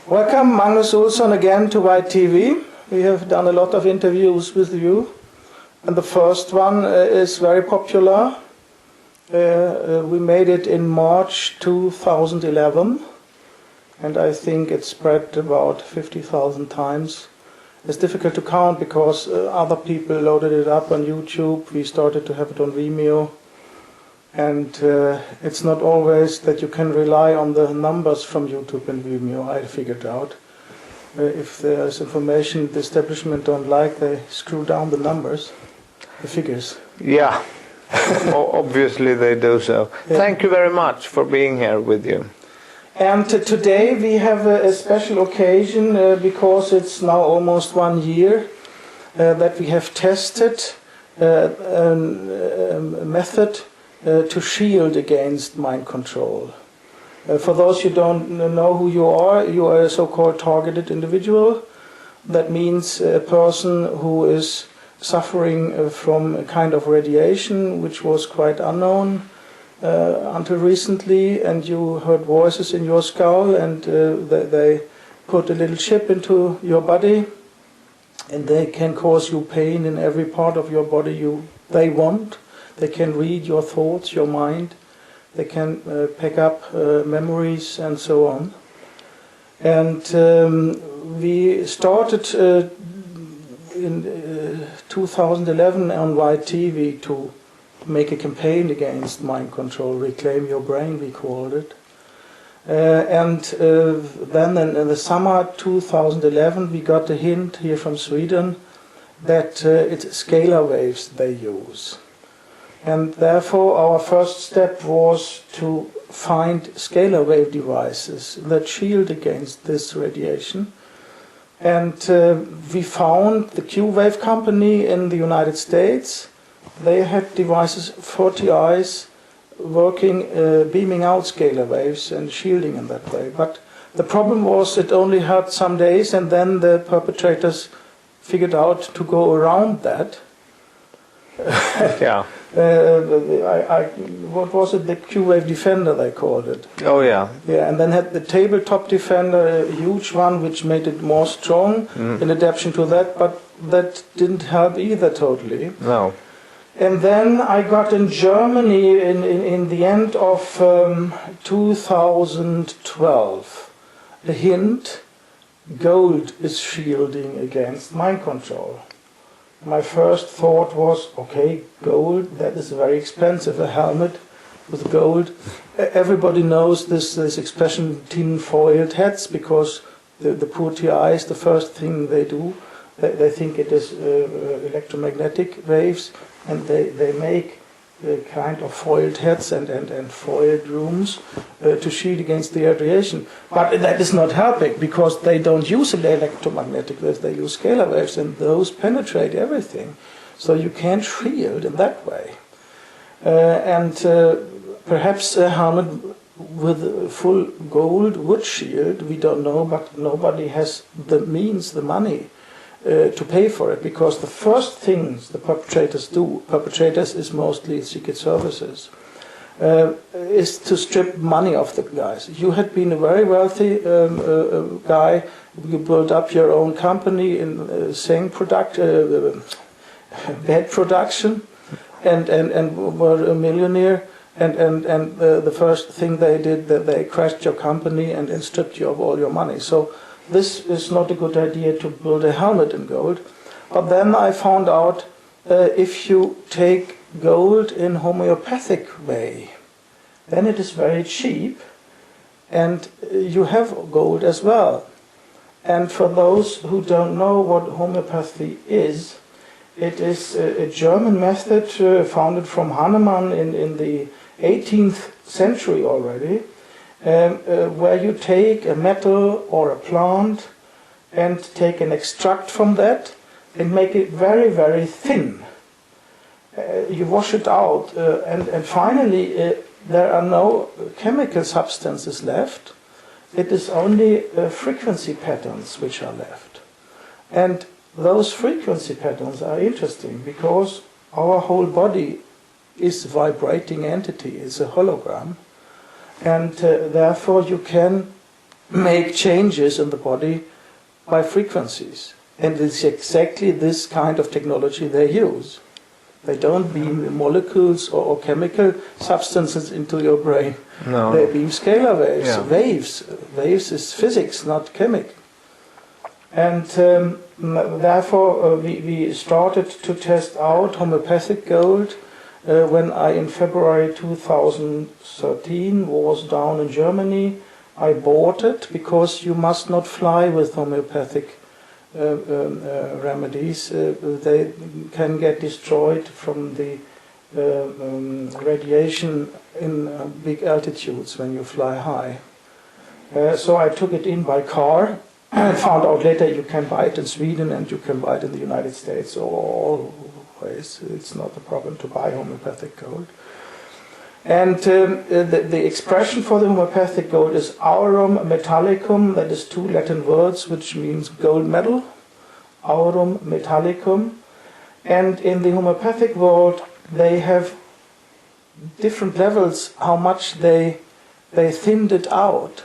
Welcome, Magnus Olsson, again to White TV. We have done a lot of interviews with you, and the first one is very popular. We made it in March 2011, and I think it spread about 50,000 times. It's difficult to count because other people loaded it up on YouTube. We started to have it on Vimeo. And it's not always that you can rely on the numbers from YouTube and Vimeo, I figured out. If there's information the establishment don't like, they screw down the numbers, the figures. Yeah, obviously they do so. Yeah. Thank you very much for being here with you. And today we have a special occasion because it's now almost 1 year that we have tested a method to shield against mind control. For those who don't know who you are a so-called targeted individual. That means a person who is suffering from a kind of radiation which was quite unknown until recently, and you heard voices in your skull, and they put a little chip into your body, and they can cause you pain in every part of your body they want. They can read your thoughts, your mind. They can pick up memories and so on. And we started in 2011 on White TV to make a campaign against mind control, Reclaim Your Brain, we called it. And then in the summer 2011 we got a hint here from Sweden that it's scalar waves they use. And therefore our first step was to find scalar wave devices that shield against this radiation. And we found the Q-Wave company in the United States. They had devices, 40 eyes, working, beaming out scalar waves and shielding in that way. But the problem was it only had some days, and then the perpetrators figured out to go around that. Yeah. What was it? The Q-Wave Defender, they called it. Oh, yeah. Yeah, and then had the tabletop defender, a huge one, which made it more strong in adaptation to that, but that didn't help either totally. No. And then I got in Germany in the end of 2012 a hint: gold is shielding against mind control. My first thought was, okay, gold, that is very expensive, a helmet with gold. Everybody knows this expression, tin-foiled hats, because the poor TIs, the first thing they do, they think it is electromagnetic waves, and they make kind of foiled hats and foiled rooms to shield against the radiation. But that is not helping, because they don't use electromagnetic waves, they use scalar waves, and those penetrate everything. So you can't shield in that way. Perhaps a helmet with full gold would shield, we don't know, but nobody has the means, the money to pay for it, because the first things the perpetrators is mostly Secret Services, is to strip money off the guys. You had been a very wealthy guy, you built up your own company in bed production, and were a millionaire, and the first thing they did, they crashed your company and stripped you of all your money. So this is not a good idea to build a helmet in gold. But then I found out if you take gold in homeopathic way, then it is very cheap, and you have gold as well. And for those who don't know what homeopathy is, it is a German method founded from Hahnemann in the 18th century already, where you take a metal or a plant and take an extract from that and make it very, very thin. You wash it out, and finally there are no chemical substances left. It is only frequency patterns which are left. And those frequency patterns are interesting because our whole body is a vibrating entity, it's a hologram. And therefore you can make changes in the body by frequencies. And it's exactly this kind of technology they use. They don't beam molecules or chemical substances into your brain. No. They beam scalar waves. Yeah. Waves is physics, not chemical. And therefore we started to test out homeopathic gold when I, in February 2013, was down in Germany. I bought it because you must not fly with homeopathic remedies. They can get destroyed from the radiation in big altitudes when you fly high. So I took it in by car. I found out later you can buy it in Sweden and you can buy it in the United States. So always it's not a problem to buy homeopathic gold. And the expression for the homeopathic gold is aurum metallicum. That is two Latin words which means gold medal. Aurum metallicum. And in the homeopathic world they have different levels how much they thinned it out.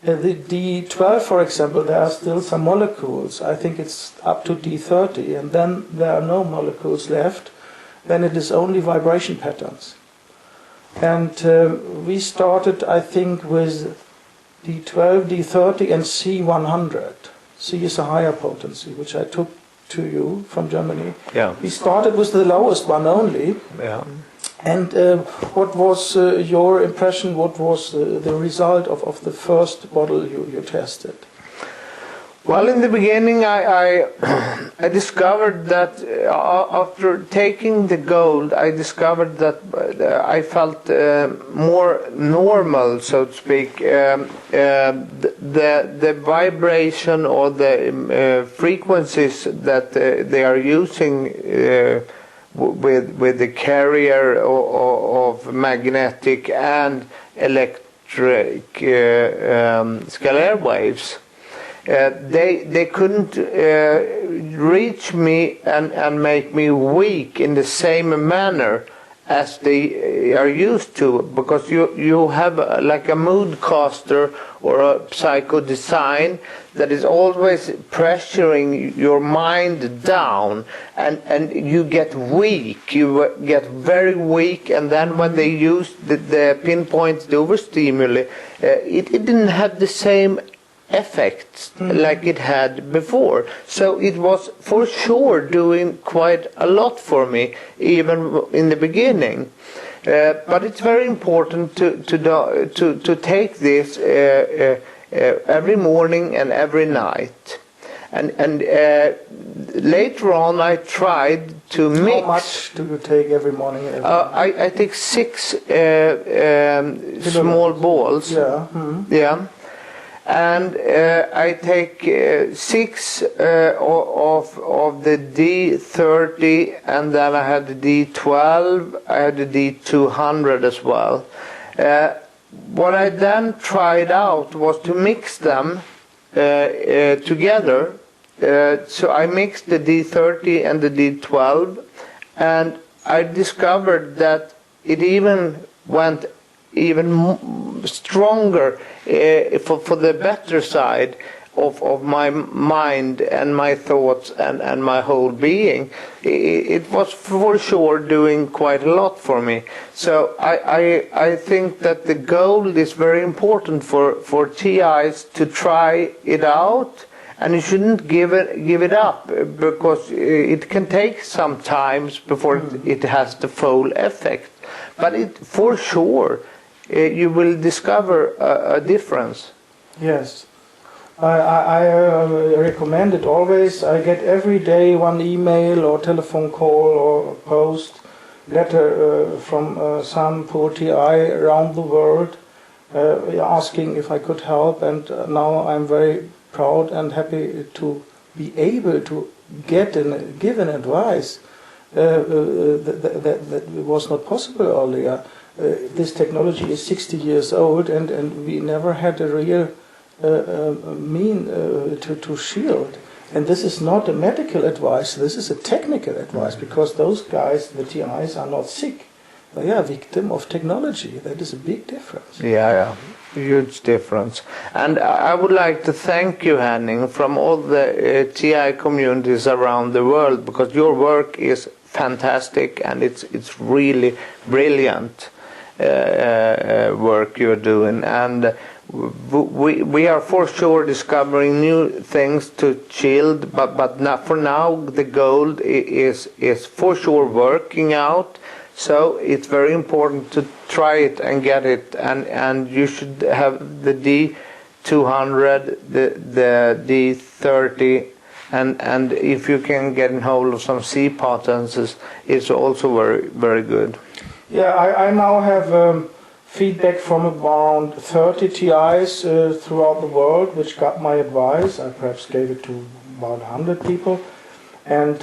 The D12, for example, there are still some molecules. I think it's up to D30, and then there are no molecules left. Then it is only vibration patterns. And we started, I think, with D12, D30, and C100. C is a higher potency, which I took to you from Germany. Yeah. We started with the lowest one only. Yeah. And what was your impression? What was the result of the first bottle you tested? Well, in the beginning, I discovered that after taking the gold, I discovered that I felt more normal, so to speak. The vibration or the frequencies that they are using with the carrier of magnetic and electric scalar waves. They couldn't reach me and make me weak in the same manner as they are used to, because you have like a mood caster or a psycho design that is always pressuring your mind down, and you get weak, you get very weak, and then when they use the pinpoint, the overstimuli, it didn't have the same effects like it had before. So it was for sure doing quite a lot for me, even in the beginning. But it's very important to take this every morning and every night. And later on, I tried to mix. How much do you take every morning? And every night? I take 6 small balls. Yeah. Yeah. And I take 6 of the D30, and then I had the D12, I had the D200 as well. What I then tried out was to mix them together. So I mixed the D30 and the D12, and I discovered that it even went even stronger for the better side of my mind and my thoughts and my whole being. It was for sure doing quite a lot for me. So I think that the goal is very important for TIs to try it out, and you shouldn't give it up, because it can take some time before it has the full effect. But it for sure you will discover a difference. Yes. I recommend it always. I get every day one email or telephone call or post letter from some poor TI around the world asking if I could help, and now I'm very proud and happy to be able to give an advice that was not possible earlier. This technology is 60 years old, and we never had a real to shield. And this is not a medical advice, this is a technical advice, because those guys, the TIs, are not sick. they are victim of technology. That is a big difference. Yeah, huge difference. And I would like to thank you, Henning, from all the TI communities around the world, because your work is fantastic and it's really brilliant work you're doing. And we are for sure discovering new things to shield, but not for now. The goal is for sure working out. So it's very important to try it and get it, and you should have the D200, the D30, and if you can get in hold of some C potencies, it's also very, very good. Yeah, I now have feedback from about 30 TIs throughout the world, which got my advice. I perhaps gave it to about 100 people, and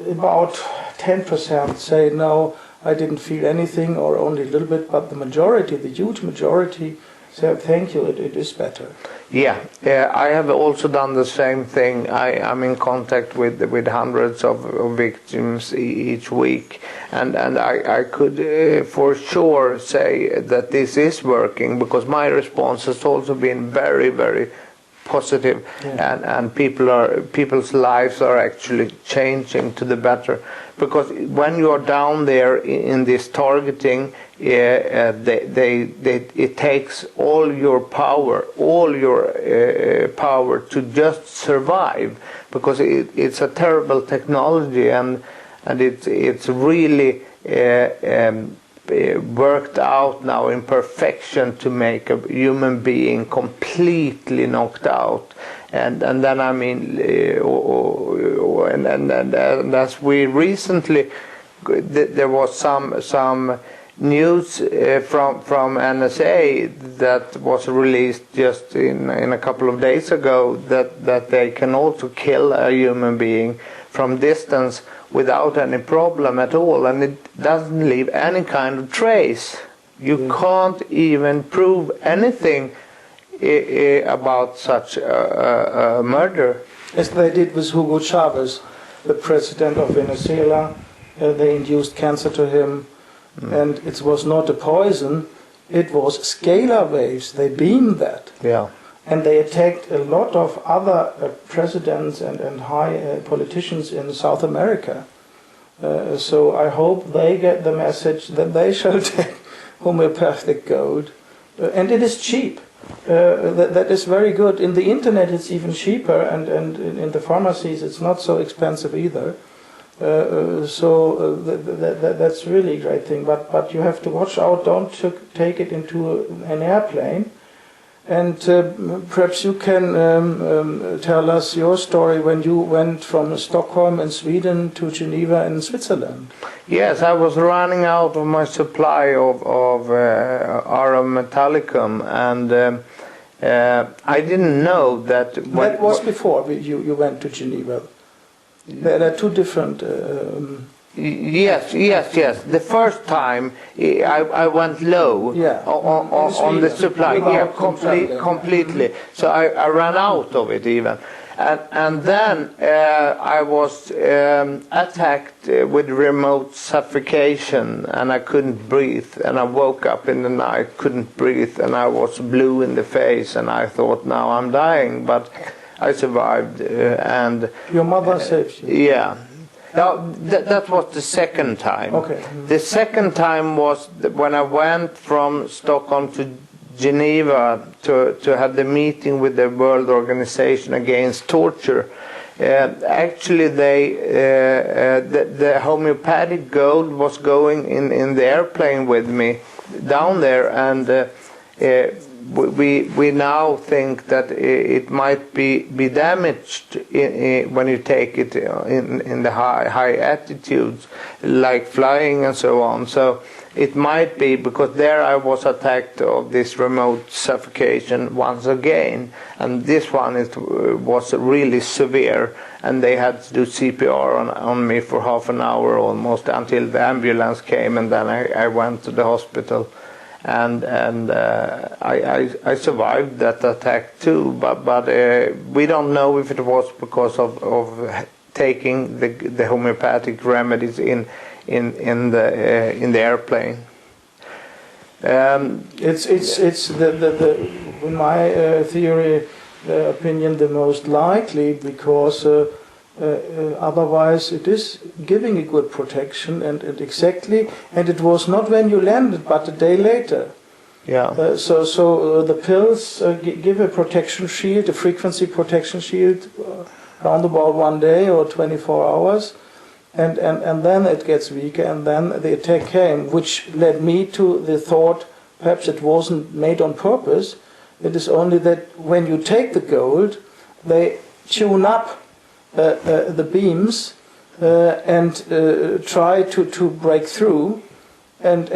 about 10% say no, I didn't feel anything, or only a little bit, but the majority, the huge majority, say thank you, it is better. Yeah, I have also done the same thing. I'm in contact with hundreds of victims each week, and I could for sure say that this is working, because my response has also been very, very positive, and people's lives are actually changing to the better, because when you are down there in this targeting, it takes all your power to just survive, because it's a terrible technology, and it's really worked out now in perfection to make a human being completely knocked out, and then I mean, and as we recently, there was some news from NSA that was released just in a couple of days ago, that they can also kill a human being from distance without any problem at all, and it doesn't leave any kind of trace. You can't even prove anything about such a murder. As they did with Hugo Chavez, the president of Venezuela. They induced cancer to him, and it was not a poison, it was scalar waves. They beamed that. Yeah. And they attacked a lot of other presidents and high politicians in South America. So I hope they get the message that they shall take homeopathic gold. And it is cheap. That is very good. In the internet it's even cheaper, and in the pharmacies it's not so expensive either. That's really a great thing. But you have to watch out. Don't take it into an airplane. And perhaps you can tell us your story when you went from Stockholm in Sweden to Geneva in Switzerland. Yes, I was running out of my supply of Aurum Metallicum, and I didn't know that... That was before you went to Geneva. There are two different... Yes. The first time I went low on the supply, completely. So I ran out of it even, and then I was attacked with remote suffocation, and I couldn't breathe, and I woke up in the night, couldn't breathe, and I was blue in the face, and I thought, now I'm dying, but I survived. And your mother saved you. Yeah. Now, that was the second time. Okay. The second time was when I went from Stockholm to Geneva to have the meeting with the World Organization Against Torture. Actually, the homeopathic gold was going in the airplane with me down there, and we now think that it might be damaged when you take it in the high altitudes, like flying and so on. So it might be, because there I was attacked of this remote suffocation once again, and this one was really severe, and they had to do CPR on me for half an hour almost until the ambulance came, and then I went to the hospital. And I survived that attack too, but we don't know if it was because of taking the homeopathic remedies in in the airplane. It's in my theory opinion the most likely, because otherwise it is giving a good protection, and it was not when you landed but a day later. Yeah. So the pills give a protection shield, a frequency protection shield, around about 1 day or 24 hours, and then it gets weaker, and then the attack came, which led me to the thought perhaps it wasn't made on purpose. It is only that when you take the gold, they tune up the beams and try to break through, and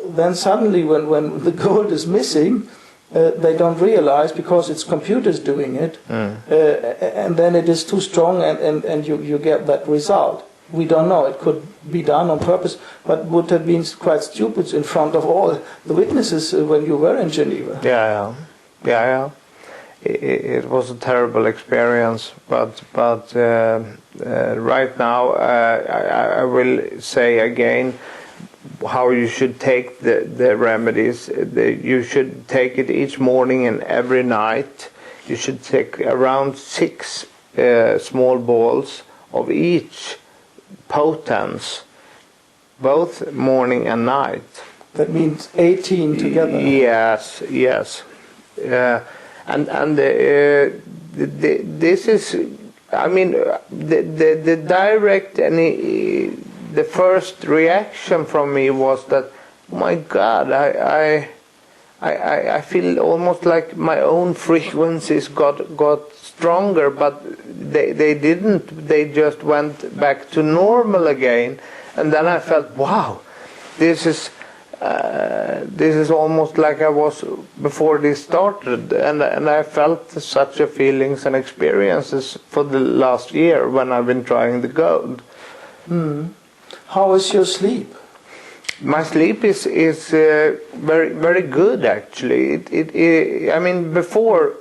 then suddenly when the gold is missing, they don't realize, because it's computers doing it, and then it is too strong, and you get that result. We don't know. It could be done on purpose, but would have been quite stupid in front of all the witnesses when you were in Geneva. Yeah. It was a terrible experience, but right now I will say again how you should take the remedies. You should take it each morning and every night. You should take around 6 small balls of each potence, both morning and night. That means 18 together. Yes. This is, I mean, the direct and the first reaction from me was that, oh my God, I feel almost like my own frequencies got stronger, but they didn't. They just went back to normal again, and then I felt, wow, this is almost like I was before this started, and I felt such a feelings and experiences for the last year when I've been trying the gold. How is your sleep? My sleep is very very good actually. I mean, before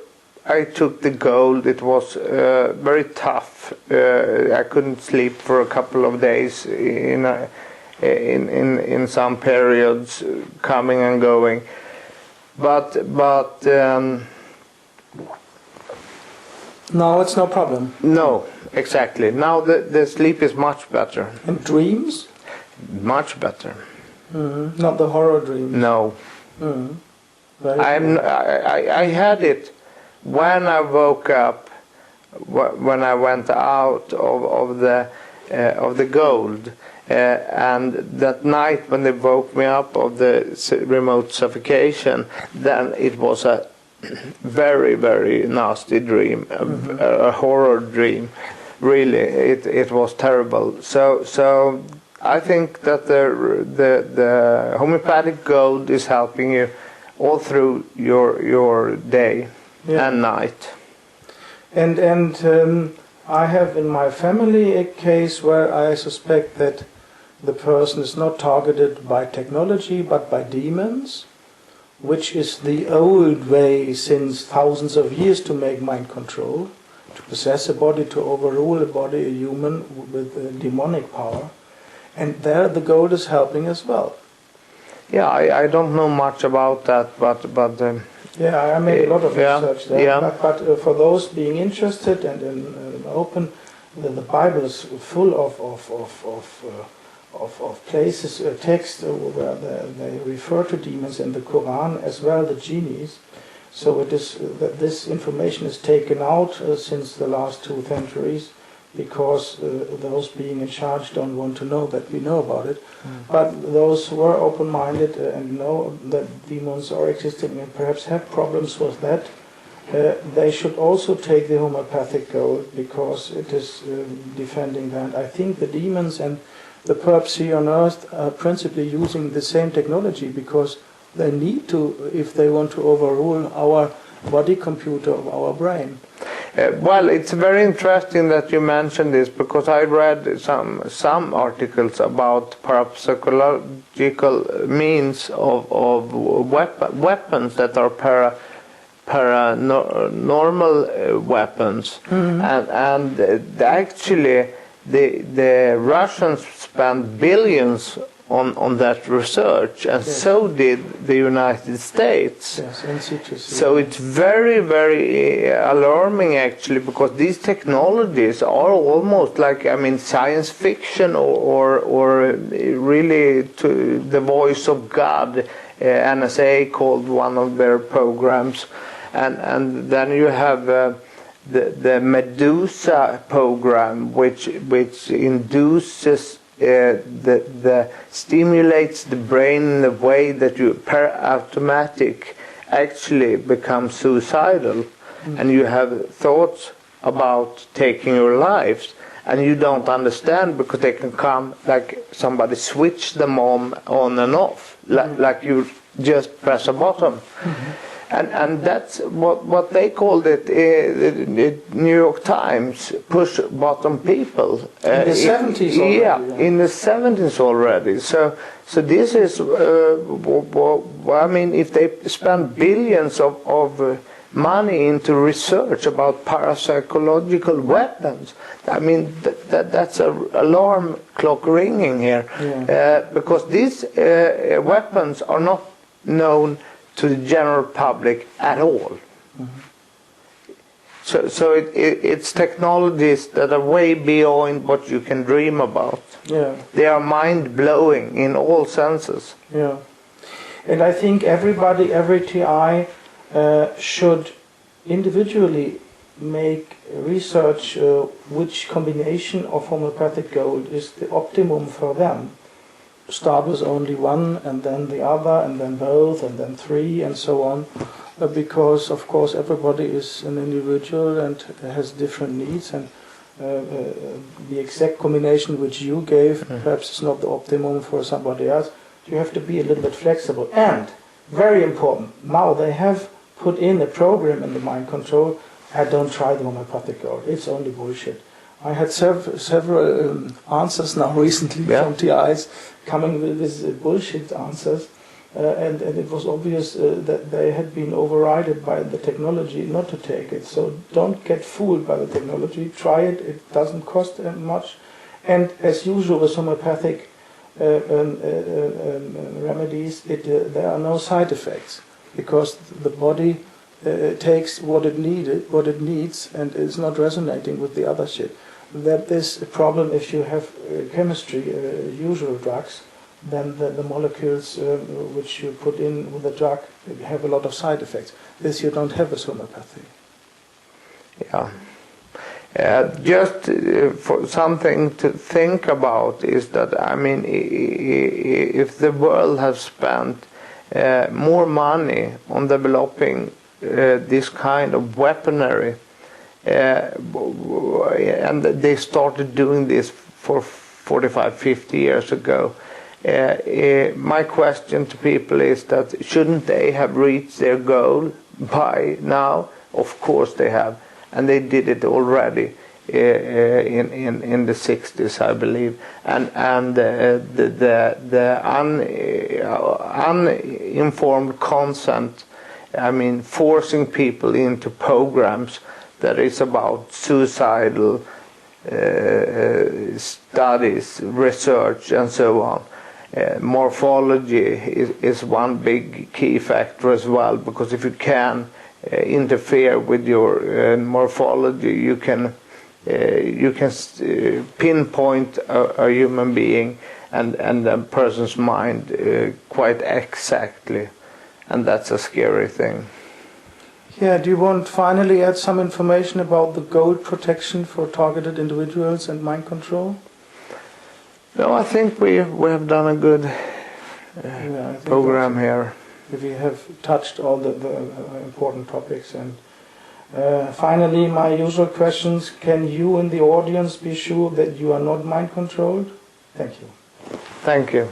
I took the gold, it was very tough. I couldn't sleep for a couple of days in some periods, coming and going. But now it's no problem. No, exactly. Now the sleep is much better. And dreams? Much better. Not the horror dreams. No. I had it when I woke up, when I went out of the gold, and that night when they woke me up of the remote suffocation, then it was a very very nasty dream, a horror dream. Really, it was terrible. So I think that the homeopathic gold is helping you all through your day and night. And I have in my family a case where I suspect that the person is not targeted by technology but by demons, which is the old way since thousands of years to make mind control, to possess a body, to overrule a body, a human with demonic power. And there the gold is helping as well. Yeah, I don't know much about that, but yeah, I made a lot of research there. Yeah. But for those being interested and open, the Bible is full of places, text where they refer to demons, in the Quran as well, the genies. So it is that this information is taken out since the last 2 centuries, because those being in charge don't want to know that we know about it. But those who are open-minded and know that demons are existing and perhaps have problems with that, they should also take the homeopathic gold, because it is defending that. I think the demons and the perps here on Earth are principally using the same technology, because they need to, if they want to overrule our body computer of our brain. Well, it's very interesting that you mentioned this, because I read some articles about parapsychological means of weapons that are paranormal weapons, and actually the Russians spent billions on that research, and so did the United States. Yes, in situ. So it's very, very alarming actually, because these technologies are almost like, I mean, science fiction or really to the voice of God. NSA called one of their programs, and then you have the Medusa program, which induces the stimulates the brain in a way that you per automatic actually become suicidal, and you have thoughts about taking your lives, and you don't understand because they can come like somebody switch them on and off, like you just press a button. And that's what they called it, the New York Times, push button people. In the 70s already. Yeah, in the 70s already. So this is, I mean, if they spend billions of money into research about parapsychological weapons, I mean, that's an alarm clock ringing here. Yeah. Because these weapons are not known to the general public at all. So it's technologies that are way beyond what you can dream about. Yeah. They are mind-blowing in all senses. Yeah. And I think everybody, every TI should individually make research which combination of homeopathic gold is the optimum for them. Start with only one, and then the other, and then both, and then three, and so on, because of course everybody is an individual and has different needs, and the exact combination which you gave perhaps is not the optimum for somebody else. You have to be a little bit flexible. And very important, now they have put in a program in the mind control. Don't try the homeopathic gold, it's only bullshit. I had several answers now recently from TIs coming with bullshit answers, and it was obvious that they had been overridden by the technology not to take it. So don't get fooled by the technology. Try it. It doesn't cost much. And as usual with homeopathic remedies, there are no side effects, because the body takes what it needs, and is not resonating with the other shit. That is a problem if you have chemistry, usual drugs, then the molecules which you put in with the drug have a lot of side effects. This you don't have with homeopathy. Yeah. Just for something to think about is that, I mean, if the world has spent more money on developing this kind of weaponry, and they started doing this for 45, 50 years ago. My question to people is that shouldn't they have reached their goal by now? Of course they have, and they did it already in the 60s, I believe. And the uninformed consent, I mean, forcing people into programs that is about suicidal studies, research, and so on. Morphology is one big key factor as well, because if you can interfere with your morphology, you can pinpoint a human being and a person's mind quite exactly, and that's a scary thing. Yeah, do you want finally add some information about the gold protection for targeted individuals and mind control? No, I think we have done a good program here. We have touched all the important topics. And finally, my usual questions: can you in the audience be sure that you are not mind controlled? Thank you. Thank you.